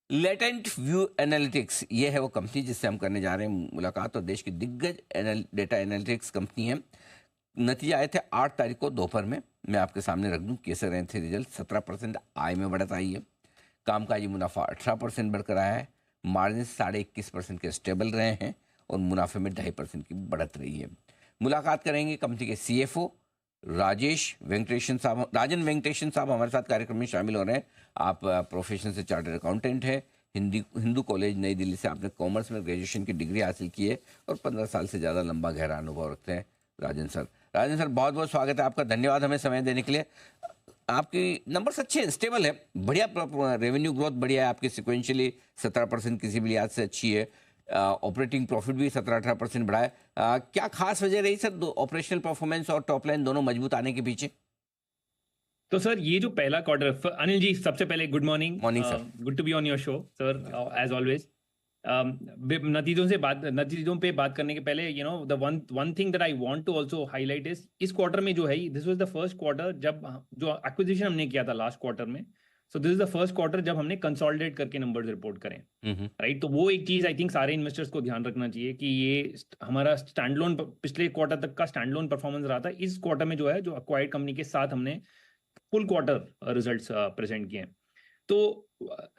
Latent view analytics ये है वो कंपनी जिससे हम करने जा रहे हैं मुलाकात, और देश की दिग्गज डेटा एनालिटिक्स कंपनी है। नतीजे आए थे 8 तारीख को दोपहर में, मैं आपके सामने रख दूं कैसे रहे थे रिजल्ट। 17% आय में बढ़त आई है, कामकाजी मुनाफा 18% बढ़कर आया है, मार्जिन 21.5% के स्टेबल रहे हैं और मुनाफे में 2.5% की बढ़त रही है। मुलाकात करेंगे कंपनी के CFO राजन वेंकटेशन साहब हमारे साथ कार्यक्रम में शामिल हो रहे हैं। आप प्रोफेशन से चार्टर्ड अकाउंटेंट है, हिंदू कॉलेज नई दिल्ली से आपने कॉमर्स में ग्रेजुएशन की डिग्री हासिल की है और 15 साल से ज़्यादा लंबा गहरा अनुभव रखते हैं राजन सर। बहुत बहुत स्वागत है आपका, धन्यवाद हमें समय देने के लिए। आपकी नंबर्स अच्छे हैं, स्टेबल है, बढ़िया रेवेन्यू ग्रोथ बढ़िया है आपकी, सिक्वेंशियली 17% किसी भी लिहाज से अच्छी है। ऑपरेटिंग प्रॉफिट भी 17-18% बढ़ा है। क्या खास वजह रही सर ऑपरेशनल परफॉर्मेंस और टॉप लाइन दोनों मजबूत आने के पीछे? तो सर ये जो पहला क्वार्टर, अनिल जी सबसे पहले good morning sir. Good to be on your show sir as always. नतीजों पे बात करने के पहले the one thing that I want to also highlight is इस क्वार्टर में जो है, this was the first quarter जब जो एक्विजिशन हमने किया था लास्ट क्वार्टर में, so this is the first quarter जब हमने कंसोलिडेट करके नंबर्स रिपोर्ट करें, राइट। तो वो एक चीज आई थिंक सारे इन्वेस्टर्स को ध्यान रखना चाहिए कि ये हमारा स्टैंडलोन पिछले क्वार्टर तक का स्टैंडलोन परफॉर्मेंस रहा था, इस क्वार्टर में जो है जो अक्वायर्ड कंपनी के साथ हमने फुल क्वार्टर रिजल्ट्स प्रेजेंट किए हैं। तो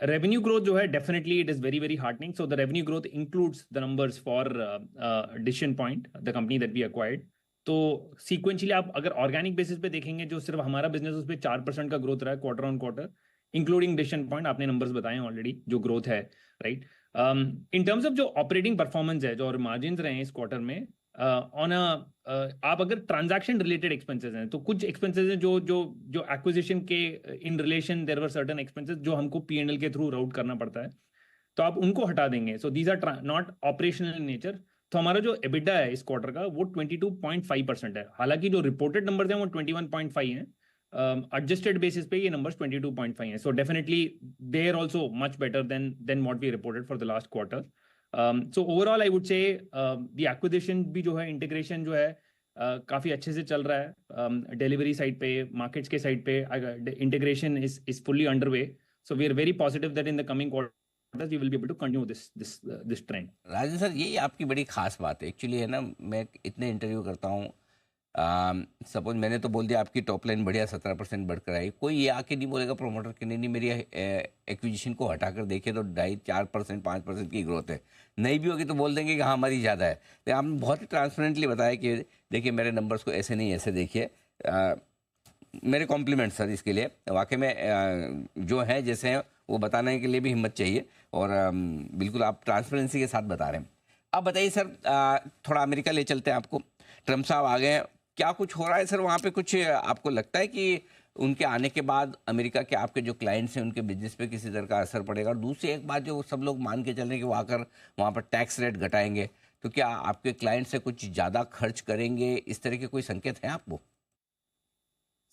रेवेन्यू ग्रोथ जो है definitely it is very very heartening. So the revenue growth includes the numbers for decision point, the company that we acquired. तो सीक्वेंशियली आप अगर ऑर्गेनिक बेसिस पे देखेंगे, जो सिर्फ हमारा बिजनेस उस पर 4% का ग्रोथ रहा है quarter on quarter, including decision point. आपने नंबर्स बताए ऑलरेडी जो ग्रोथ है, राइट। इन टर्म्स ऑफ जो ऑपरेटिंग परफॉर्मेंस है, जो मार्जिन रहे हैं इस क्वार्टर में, ऑन आप अगर ट्रांजैक्शन रिलेटेड एक्सपेंसेस हैं तो कुछ एक्सपेंसेस हैं जो जो जो एक्विजिशन के in relation there were certain expenses जो हमको P&L के थ्रू राउट करना पड़ता है, तो आप उनको हटा देंगे। So these are not operational in nature. तो हमारा जो EBITDA है इस क्वार्टर का वो 22.5% है, हालांकि जो रिपोर्टेड नंबर्स हैं वो 21.5 हैं, एडजस्टेड बेसिस पे ये नंबर्स 22.5 हैं। So definitely they are also much better than what we reported for the last quarter. So overall I would say the acquisition भी जो है, इंटीग्रेशन जो है काफी अच्छे से चल रहा है। डिलीवरी साइड पे, मार्केट्स के साइड पे integration is fully underway. So we are very positive that in the coming quarters we will be able to continue this trend. Rajan sir, यही आपकी बड़ी खास बात है एक्चुअली, है ना। मैं इतने इंटरव्यू करता हूँ, सपोज मैंने तो बोल दिया आपकी टॉप लाइन बढ़िया 17% बढ़कर आई, कोई ये आके नहीं बोलेगा प्रमोटर कि नहीं मेरी एक्विजिशन को हटाकर देखिए तो 2.5-4% 5% की ग्रोथ है। नहीं भी होगी तो बोल देंगे कि हाँ हमारी ज़्यादा है। तो आपने बहुत ही ट्रांसपेरेंटली बताया कि देखिए मेरे नंबर्स को ऐसे नहीं ऐसे देखिए। मेरे कॉम्प्लीमेंट सर इसके लिए, वाकई में जो है जैसे हैं वो बताने के लिए भी हिम्मत चाहिए, और बिल्कुल आप ट्रांसपेरेंसी के साथ बता रहे हैं। अब बताइए सर, थोड़ा अमेरिका ले चलते हैं आपको। ट्रम्प साहब आ गए, क्या कुछ हो रहा है सर वहाँ पे? कुछ आपको लगता है कि उनके आने के बाद अमेरिका के आपके जो क्लाइंट्स हैं उनके बिजनेस पे किसी तरह का असर पड़ेगा? और दूसरी एक बात जो सब लोग मान के चल रहे हैं कि वो आकर वहाँ पर टैक्स रेट घटाएंगे, तो क्या आपके क्लाइंट से कुछ ज़्यादा खर्च करेंगे? इस तरह के कोई संकेत हैं आपको?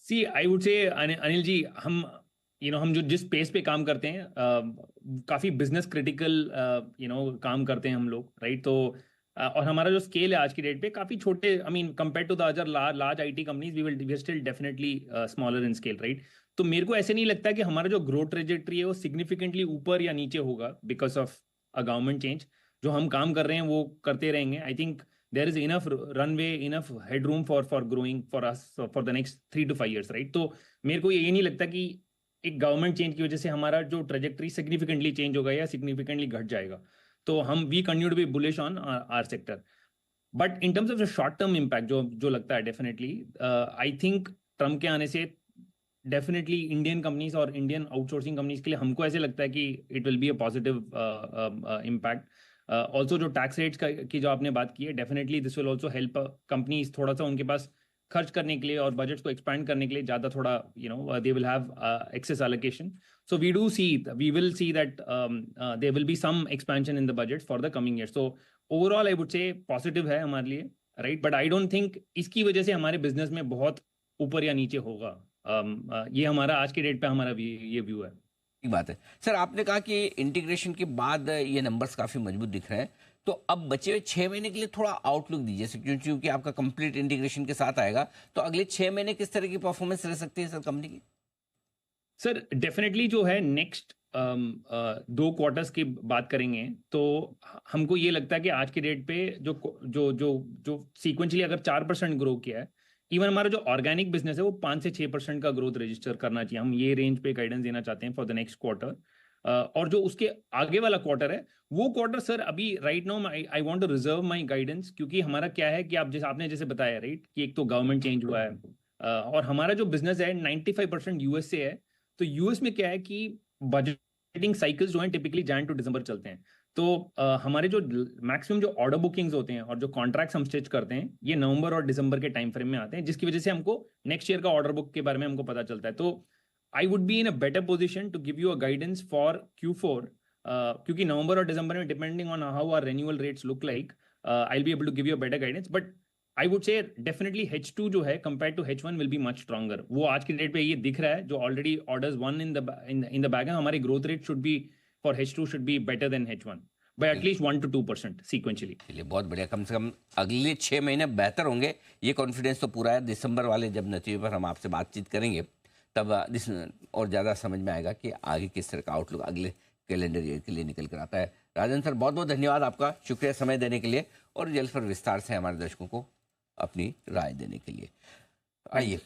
सी आई वुड से अनिल जी, हम जो जिस स्पेस पे काम करते हैं, काफी बिजनेस क्रिटिकल काम करते हैं हम लोग, राइट। तो और हमारा जो स्केल है आज की डेट पे काफी छोटे, I mean compare to the other large IT companies, we are still definitely smaller in scale, right. तो मेरे को ऐसे नहीं लगता कि हमारा जो ग्रोथ ट्रेजेक्ट्री है वो सिग्निफिकेंटली ऊपर या नीचे होगा because of a government change. जो हम काम कर रहे हैं वो करते रहेंगे। I think there is enough runway, enough headroom for growing for us for the next 3 to 5 years, right? तो मेरे को ये नहीं लगता कि एक गवर्नमेंट चेंज की वजह से हमारा जो ट्रेजेक्टरी सिग्निफिकेंटली चेंज होगा या सिग्निफिकेंटली घट जाएगा। तो हम we continue to be bullish on our sector. But in terms of the short term impact जो लगता है, डेफिनेटली आई थिंक ट्रम्प के आने से डेफिनेटली इंडियन कंपनीज और इंडियन आउटसोर्सिंग कंपनीज के लिए हमको ऐसे लगता है कि it will be a positive impact. Also जो टैक्स रेट्स की जो आपने बात की है, definitely this will also help companies थोड़ा सा उनके पास खर्च करने के लिए और बजट को एक्सपैंड करने के लिए ज़्यादा थोड़ा they will have excess allocation. So we will see that there will be some expansion in the budget for the coming year. So overall I would say positive है हमारे लिए, right. But I don't think इसकी वजह से हमारे business में बहुत ऊपर या नीचे होगा। ये हमारा आज के डेट पे हमारा ये व्यू है। ठीक बात है सर। आपने कहा कि इंटीग्रेशन के बाद ये नंबर्स काफ़ी मजबूत दिख रहे हैं, तो अब बचे हुए 6 महीने के लिए थोड़ा आउटलुक दीजिए, क्योंकि आपका कंप्लीट इंटीग्रेशन के साथ आएगा, तो अगले 6 महीने किस तरह की परफॉर्मेंस रह सकती है सर कंपनी की? सर डेफिनेटली जो है नेक्स्ट दो क्वार्टर्स की बात करेंगे तो हमको ये लगता है कि आज की डेट पे जो जो जो जो सीक्वेंशली अगर 4% ग्रो किया है, इवन हमारा जो ऑर्गेनिक बिजनेस है वो 5 से 6% का ग्रोथ रजिस्टर करना चाहिए। हम ये रेंज पे गाइडेंस देना चाहते हैं फॉर द नेक्स्ट क्वार्टर। और जो उसके आगे वाला क्वार्टर है वो क्वार्टर सर अभी right now I want to reserve my guidance, क्योंकि हमारा क्या है कि आप जैसे आपने जैसे बताया राइट कि एक तो गवर्नमेंट चेंज हुआ है, और हमारा जो बिजनेस है 95% यूएस से है। तो यूएस में क्या है कि बजटिंग साइकिल्स जो हैं टिपिकली जैन टू दिसंबर चलते हैं। तो हमारे जो मैक्सिमम जो ऑर्डर बुकिंग्स होते हैं और जो कॉन्ट्रैक्ट्स हम स्टिच करते हैं ये नवंबर और दिसंबर के टाइम फ्रेम में आते हैं, जिसकी वजह से हमको नेक्स्ट ईयर का ऑर्डर बुक के बारे में हमको पता चलता है। तो I would be in a better position to give you a guidance for Q4, क्योंकि नवंबर और दिसंबर में depending on how are renewal rates look like, I be able to give you a better guidance. But I would say definitely H2 जो है compare to H1 will be much stronger. वो आज की डेट पे ये दिख रहा है, जो already orders one in the bag है। हमारी growth rate should be for H2 should be better than H1 bye at least 1 to 2% sequentially. चलिए बहुत बढ़िया, कम से कम अगले 6 महीने बेहतर होंगे, ये कॉन्फिडेंस तो पूरा है। दिसंबर वाले जब नतीजे पर हम आपसे बातचीत करेंगे तब और ज़्यादा समझ में आएगा कि आगे किस तरह का आउटलुक अगले कैलेंडर ईयर के लिए निकल कर आता है। राजन सर बहुत बहुत धन्यवाद आपका, शुक्रिया समय देने के लिए और जल्द पर विस्तार से हमारे दर्शकों को अपनी राय देने के लिए। आइए